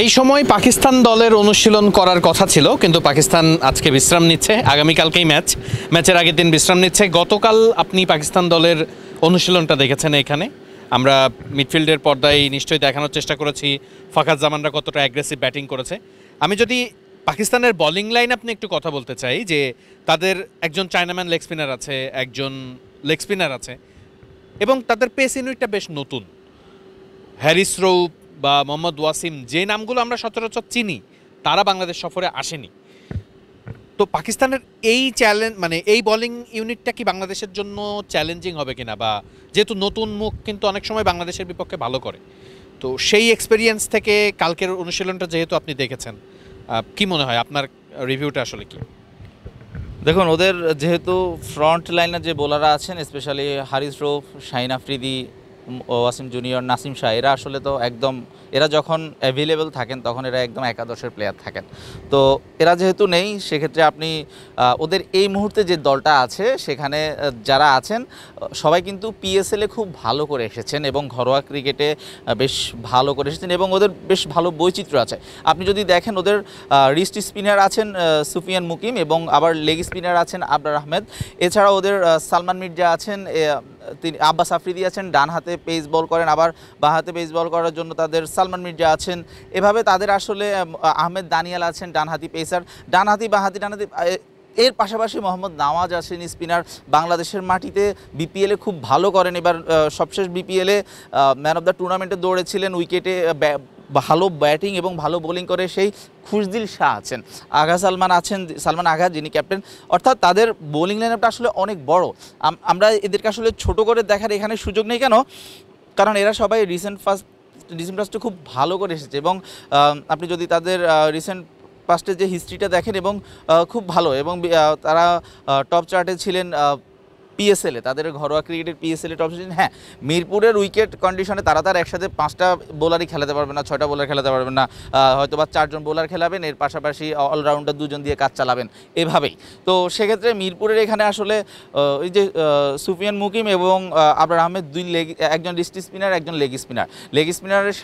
এই সময় পাকিস্তান দলের অনুশীলন করার কথা ছিল, কিন্তু পাকিস্তান আজকে বিশ্রাম নিচ্ছে। আগামীকালকেই ম্যাচের আগের দিন বিশ্রাম নিচ্ছে। গতকাল আপনি পাকিস্তান দলের অনুশীলনটা দেখেছেন এখানে। আমরা মিডফিল্ডের পর্দায় নিশ্চয়ই দেখানোর চেষ্টা করেছি ফাখার জামানরা কতটা অ্যাগ্রেসিভ ব্যাটিং করেছে। আমি যদি পাকিস্তানের বোলিং লাইন আপনি একটু কথা বলতে চাই, যে তাদের একজন চায়নাম্যান লেগ স্পিনার আছে, একজন লেগ স্পিনার আছে, এবং তাদের পেস ইউনিটটা বেশ নতুন। হ্যারিস রৌফ বা মোহাম্মদ ওয়াসিম, যে নামগুলো আমরা সচরাচর চিনি, তারা বাংলাদেশ সফরে আসেনি। তো পাকিস্তানের এই চ্যালেঞ্জ, মানে এই বোলিং ইউনিটটা কি বাংলাদেশের জন্য চ্যালেঞ্জিং হবে কিনা, বা যেহেতু নতুন মুখ কিন্তু অনেক সময় বাংলাদেশের বিপক্ষে ভালো করে, তো সেই এক্সপেরিয়েন্স থেকে কালকের অনুশীলনটা যেহেতু আপনি দেখেছেন, কি মনে হয় আপনার রিভিউটা আসলে কি? দেখুন, ওদের যেহেতু ফ্রন্ট লাইনের যে বোলাররা আছেন, স্পেশালি হারিস রৌফ, শাহিন আফ্রিদি, ওয়াসিম জুনিয়র, নাসিম শাহ, এরা আসলে তো একদম, এরা যখন অ্যাভেলেবেল থাকেন তখন এরা একদম একাদশের প্লেয়ার থাকেন। তো এরা যেহেতু নেই, সেক্ষেত্রে আপনি ওদের এই মুহূর্তে যে দলটা আছে সেখানে যারা আছেন সবাই কিন্তু পিএসএলে খুব ভালো করে এসেছেন এবং ঘরোয়া ক্রিকেটে বেশ ভালো করে এসেছেন, এবং ওদের বেশ ভালো বৈচিত্র্য আছে। আপনি যদি দেখেন, ওদের রিস্ট স্পিনার আছেন সুফিয়ান মুকিম, এবং আবার লেগ স্পিনার আছেন আবরার আহমেদ। এছাড়া ওদের সালমান মির্জা আছেন, তিনি আব্বাস আফ্রিদি আছেন, ডান হাতে পেস বল করেন, আবার বাঁ হাতে পেস বল করার জন্য তাদের সালমান মির্জা আছেন। এভাবে তাদের আসলে আহমেদ দানিয়াল আছেন, ডানহাতি পেসার, ডানহাতি বাঁহাতি ডানহাতি। এর পাশাপাশি মোহাম্মদ নওয়াজ আছেন স্পিনার, বাংলাদেশের মাটিতে বিপিএলে খুব ভালো করেন। এবার সবশেষ বিপিএলে ম্যান অফ দ্য টুর্নামেন্টে দৌড়েছিলেন, উইকেটে ভালো ব্যাটিং এবং ভালো বোলিং করে সেই খুশদিল শাহ আছেন, সালমান আগা যিনি ক্যাপ্টেন। অর্থাৎ তাদের বোলিং লাইনআপটা আসলে অনেক বড়। আমরা এদেরকে আসলে ছোট করে দেখার এখানে সুযোগ নেই। কেন? কারণ এরা সবাই রিসেন্ট ফার্স্টে খুব ভালো করে এসেছে, এবং আপনি যদি তাদের রিসেন্ট ফার্স্টের যে হিস্ট্রিটা দেখেন, এবং খুব ভালো, এবং তারা টপ চার্টে ছিলেন পিএসএলে, তাদের ঘরোয়া ক্রিকেটের পিএসএলে টপ ছিলেন। হ্যাঁ, মিরপুরের উইকেট কন্ডিশনে তারা তার একসাথে 5টা বোলারই খেলাতে পারবেন না, 6টা বোলার খেলাতে পারবেন না, হয়তো বা 4জন বোলার খেলাবেন, এর পাশাপাশি অলরাউন্ডার 2জন দিয়ে কাজ চালাবেন, এভাবেই। তো সেক্ষেত্রে মিরপুরের এখানে আসলে ওই যে সুফিয়ান মুকিম এবং আবরার আহমেদ, একজন রিস্ট স্পিনার, একজন লেগ স্পিনারের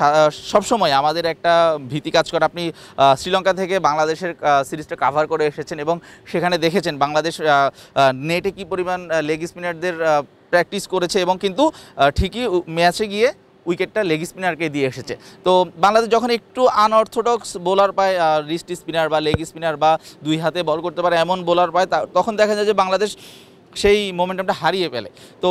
সবসময় আমাদের একটা ভীতি কাজ করে। আপনি শ্রীলঙ্কা থেকে বাংলাদেশের সিরিজটা কাভার করে এসেছেন, এবং সেখানে দেখেছেন বাংলাদেশ নেটে কী পরিমাণ লেগ স্পিনারদের প্র্যাকটিস করেছে, এবং কিন্তু ঠিকই ম্যাচে গিয়ে উইকেটটা লেগ স্পিনারকে দিয়ে এসেছে। তো বাংলাদেশ যখন একটু আনঅর্থোডক্স বোলার পায়, রিস্ট স্পিনার বা লেগ স্পিনার বা দুই হাতে বল করতে পারে এমন বোলার পায়, তখন দেখা যায় যে বাংলাদেশ সেই মোমেন্টামটা হারিয়ে ফেলে। তো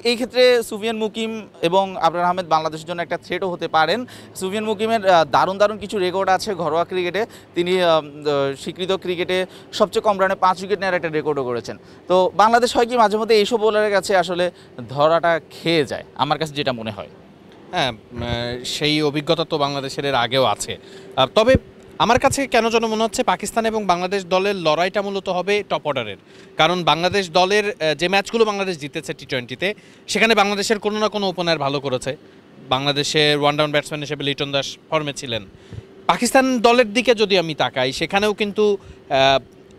এই ক্ষেত্রে সুফিয়ান মুকিম এবং আবরার আহমেদ বাংলাদেশের জন্য একটা থ্রেটও হতে পারেন। সুফিয়ান মুকিমের দারুণ কিছু রেকর্ড আছে ঘরোয়া ক্রিকেটে। তিনি স্বীকৃত ক্রিকেটে সবচেয়ে কম রানে 5 উইকেট নেওয়ার একটা রেকর্ডও করেছেন। তো বাংলাদেশ হয় কি, মাঝে মধ্যে এইসব বোলারের কাছে আসলে ধরাটা খেয়ে যায়, আমার কাছে যেটা মনে হয়। হ্যাঁ, সেই অভিজ্ঞতা তো বাংলাদেশের এর আগেও আছে। তবে আমার কাছে কেন যেন মনে হচ্ছে পাকিস্তান এবং বাংলাদেশ দলের লড়াইটা মূলত হবে টপ অর্ডারের। কারণ বাংলাদেশ দলের যে ম্যাচগুলো বাংলাদেশ জিতেছে টি20-তে, সেখানে বাংলাদেশের কোনো না কোনো ওপেনার ভালো করেছে। বাংলাদেশের ওয়ান ডাউন ব্যাটসম্যান হিসেবে লিটন দাস ফর্মে ছিলেন। পাকিস্তান দলের দিকে যদি আমি তাকাই, সেখানেও কিন্তু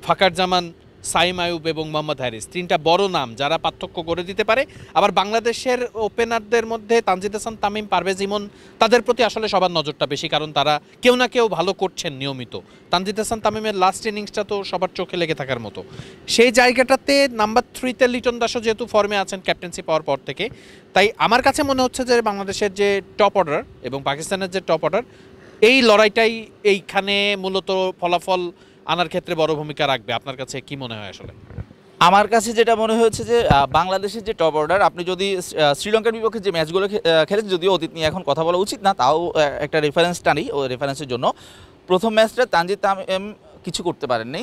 ফাখার জামান, সাইম আয়ুব এবং মোহাম্মদ হ্যারিস, 3টা বড় নাম যারা পার্থক্য করে দিতে পারে। আবার বাংলাদেশের ওপেনারদের মধ্যে তানজিদ হাসান তামিম, পারভেজ ইমন, তাদের প্রতি আসলে সবার নজরটা বেশি, কারণ তারা কেউ না কেউ ভালো করছেন নিয়মিত। তানজিদ হাসান তামিমের লাস্ট ইনিংসটা তো সবার চোখে লেগে থাকার মতো। সেই জায়গাটাতে নাম্বার 3-তে লিটন দাসও যেহেতু ফর্মে আছেন ক্যাপ্টেন্সি পাওয়ার পর থেকে, তাই আমার কাছে মনে হচ্ছে যে বাংলাদেশের যে টপ অর্ডার এবং পাকিস্তানের যে টপ অর্ডার, এই লড়াইটাই এইখানে মূলত ফলাফল আনার ক্ষেত্রে বড় ভূমিকা রাখবে। আপনার কাছে কি মনে হয় আসলে? আমার কাছে যেটা মনে হয়েছে যে বাংলাদেশের যে টপ অর্ডার, আপনি যদি শ্রীলঙ্কার বিপক্ষে যে ম্যাচগুলো খেলেছে, যদিও অতীত নিয়ে এখন কথা বলা উচিত না, তাও একটা রেফারেন্স টানি ও রেফারেন্সের জন্য। প্রথম ম্যাচটা তানজিদ তামিম কিছু করতে পারেননি,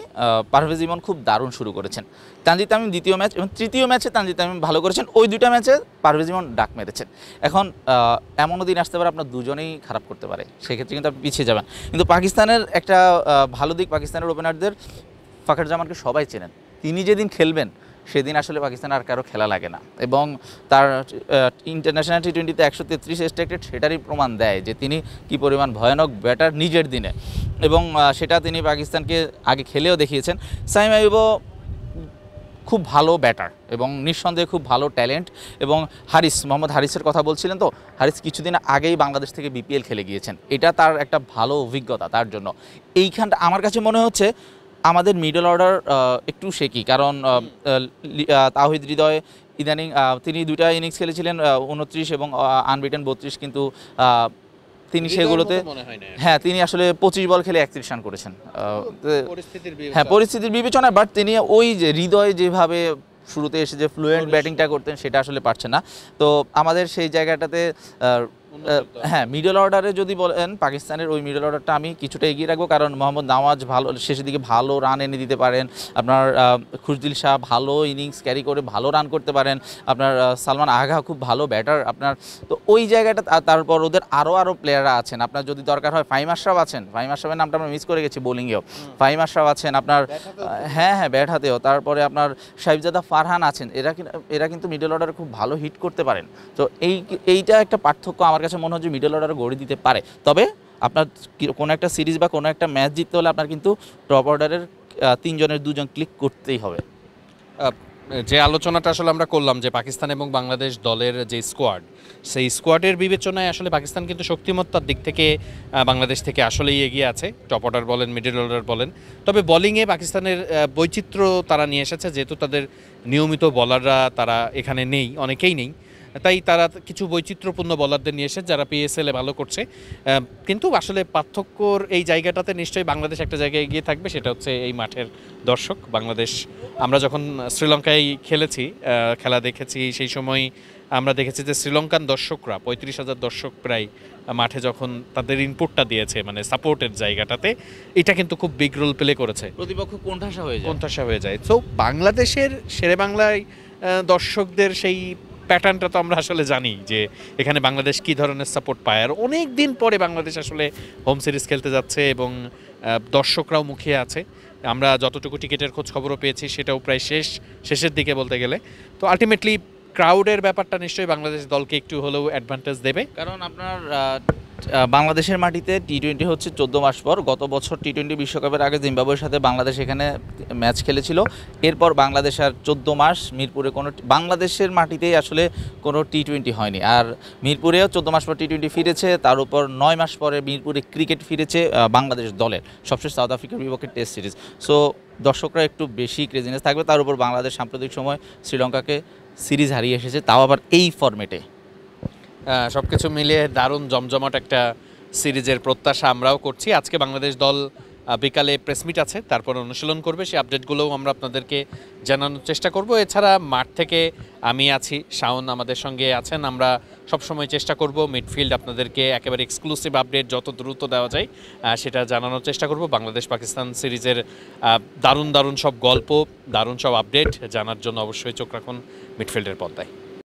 পারভেজ ইমন খুব দারুণ শুরু করেছেন। তানজিদ তামিম দ্বিতীয় ম্যাচ এবং তৃতীয় ম্যাচে তানজিদ তামিম ভালো করেছেন, ওই 2টা ম্যাচে পারভেজ ইমন ডাক মেরেছেন। এখন এমনও দিন আসতে পারে আপনার দুজনেই খারাপ করতে পারে, সেক্ষেত্রে কিন্তু আপনি পিছিয়ে যাবেন। কিন্তু পাকিস্তানের একটা ভালো দিক, পাকিস্তানের ওপেনারদের ফাখার জামানকে সবাই চেনেন। তিনি যেদিন খেলবেন সেদিন আসলে পাকিস্তান আর কারো খেলা লাগে না, এবং তার ইন্টারন্যাশনাল টি20-তে 133 এক্সপেক্টেড, সেটারই প্রমাণ দেয় যে তিনি কি পরিমাণ ভয়ানক ব্যাটার নিজের দিনে, এবং সেটা তিনি পাকিস্তানকে আগে খেলেও দেখিয়েছেন। সাইম আইয়ুবও খুব ভালো ব্যাটার এবং নিঃসন্দেহে খুব ভালো ট্যালেন্ট। এবং মোহাম্মদ হারিসের কথা বলছিলেন, তো হারিস কিছুদিন আগেই বাংলাদেশ থেকে বিপিএল খেলে গিয়েছেন, এটা তার একটা ভালো অভিজ্ঞতা তার জন্য। এইখানটা আমার কাছে মনে হচ্ছে আমাদের মিডল অর্ডার একটু শেকি, কারণ তাওহিদ হৃদয় ইদানিং তিনি 2টা ইনিংস খেলেছিলেন 29 এবং আনবিটেন 32, কিন্তু তিনি সেগুলোতে হ্যাঁ তিনি আসলে 25 বল খেলে 31 রান করেছেন। হ্যাঁ পরিস্থিতির বিবেচনায়, বাট তিনি ওই যে হৃদয় যেভাবে শুরুতে এসে যে ফ্লুয়েন্ট ব্যাটিংটা করতেন সেটা আসলে পারছে না। তো আমাদের সেই জায়গাটাতে হ্যাঁ মিডল অর্ডারে যদি বলেন পাকিস্তানের ওই মিডল অর্ডারটা আমি কিছুটা এগিয়ে রাখবো, কারণ মোহাম্মদ নওয়াজ ভালো শেষের দিকে ভালো রান এনে দিতে পারেন, আপনার খুশদিল শাহ ভালো ইনিংস ক্যারি করে ভালো রান করতে পারেন, আপনার সালমান আগা খুব ভালো ব্যাটার আপনার। তো ওই জায়গাটা তারপর ওদের আরও প্লেয়াররা আছেন, আপনার যদি দরকার হয় ফাহিম আশরাফ আছেন, ফাহিম আশরাফের নামটা আমরা মিস করে গেছি বোলিংয়েও, ফাহিম আশরাফ আছেন আপনার, হ্যাঁ ব্যাট হাতেও, তারপরে আপনার সাহিবজাদা ফারহান আছেন, এরা কিন্তু মিডল অর্ডারে খুব ভালো হিট করতে পারেন। তো এইটা একটা পার্থক্য আমার কাছে মনে হয় যে মিডল অর্ডারে গড়ে দিতে পারে। তবে আপনার কোনো একটা সিরিজ বা কোনো একটা ম্যাচ জিততে হলে আপনার কিন্তু টপ অর্ডারের 3 জনের 2 জন ক্লিক করতেই হবে। যে আলোচনাটা আসলে আমরা করলাম যে পাকিস্তান এবং বাংলাদেশ দলের যে স্কোয়াড, সেই স্কোয়াডের বিবেচনায় আসলে পাকিস্তান কিন্তু শক্তিমত্তার দিক থেকে বাংলাদেশ থেকে আসলেই এগিয়ে আছে, টপ অর্ডার বলেন মিডল অর্ডার বলেন। তবে বোলিংয়ে পাকিস্তানের বৈচিত্র্য তারা নিয়ে এসেছে, যেহেতু তাদের নিয়মিত বলাররা তারা এখানে নেই, অনেকেই নেই, তাই তারা কিছু বৈচিত্র্যপূর্ণ বলারদের নিয়ে এসে যারা পিএসএলে ভালো করছে। কিন্তু আসলে পার্থক্যর এই জায়গাটাতে নিশ্চয়ই বাংলাদেশ একটা জায়গায় এগিয়ে থাকবে, সেটা হচ্ছে এই মাঠের দর্শক। বাংলাদেশ আমরা যখন শ্রীলঙ্কায় খেলেছি, খেলা দেখেছি, সেই সময় আমরা দেখেছি যে শ্রীলঙ্কান দর্শকরা 35,000 দর্শক প্রায় মাঠে যখন তাদের ইনপুটটা দিয়েছে, মানে সাপোর্টের জায়গাটাতে, এটা কিন্তু খুব বিগ রোল প্লে করেছে। প্রতিপক্ষ কোণঠাসা হয়ে যায়। তো বাংলাদেশের শেরেবাংলায় দর্শকদের সেই প্যাটার্নটা তো আমরা আসলে জানি যে এখানে বাংলাদেশ কী ধরনের সাপোর্ট পায়, আর অনেক দিন পরে বাংলাদেশ আসলে হোম সিরিজ খেলতে যাচ্ছে এবং দর্শকরাও মুখিয়ে আছে। আমরা যতটুকু টিকিটের খোঁজ খবরও পেয়েছি সেটাও প্রায় শেষের দিকে বলতে গেলে। তো আলটিমেটলি ক্রাউডের ব্যাপারটা নিশ্চয়ই বাংলাদেশ দলকে একটু হলেও অ্যাডভান্টেজ দেবে, কারণ আপনার বাংলাদেশের মাটিতে টি-20 হচ্ছে 14 মাস পর। গত বছর টি-20 বিশ্বকাপের আগে জিম্বাবুয়ের সাথে বাংলাদেশ এখানে ম্যাচ খেলেছিল, এরপর বাংলাদেশ আর 14 মাস মিরপুরে বাংলাদেশের মাটিতেই আসলে কোনো টি-20 হয়নি। আর মিরপুরেও 14 মাস পর টি-20 ফিরেছে, তার উপর 9 মাস পরে মিরপুরে ক্রিকেট ফিরেছে বাংলাদেশ দলের, সবশেষ সাউথ আফ্রিকার বিপক্ষে টেস্ট সিরিজ। সো দর্শকরা একটু বেশি ক্রেজিনেস থাকবে। তার উপর বাংলাদেশ সাম্প্রতিক সময় শ্রীলঙ্কাকে সিরিজ হারিয়ে এসেছে, তাও আবার এই ফরম্যাটে। সব কিছু মিলিয়ে দারুণ জমজমাট একটা সিরিজের প্রত্যাশা আমরাও করছি। আজকে বাংলাদেশ দল বিকালে প্রেসমিট আছে, তারপর অনুশীলন করবে, সেই আপডেটগুলোও আমরা আপনাদেরকে জানানোর চেষ্টা করব। এছাড়া মাঠ থেকে আমি আছি, শাওন আমাদের সঙ্গে আছেন, আমরা সবসময় চেষ্টা করব মিডফিল্ড আপনাদেরকে একেবারে এক্সক্লুসিভ আপডেট যত দ্রুত দেওয়া যায় সেটা জানানোর চেষ্টা করব। বাংলাদেশ পাকিস্তান সিরিজের দারুণ সব গল্প, দারুণ সব আপডেট জানার জন্য অবশ্যই চোখ রাখুন মিডফিল্ডের পর্দায়।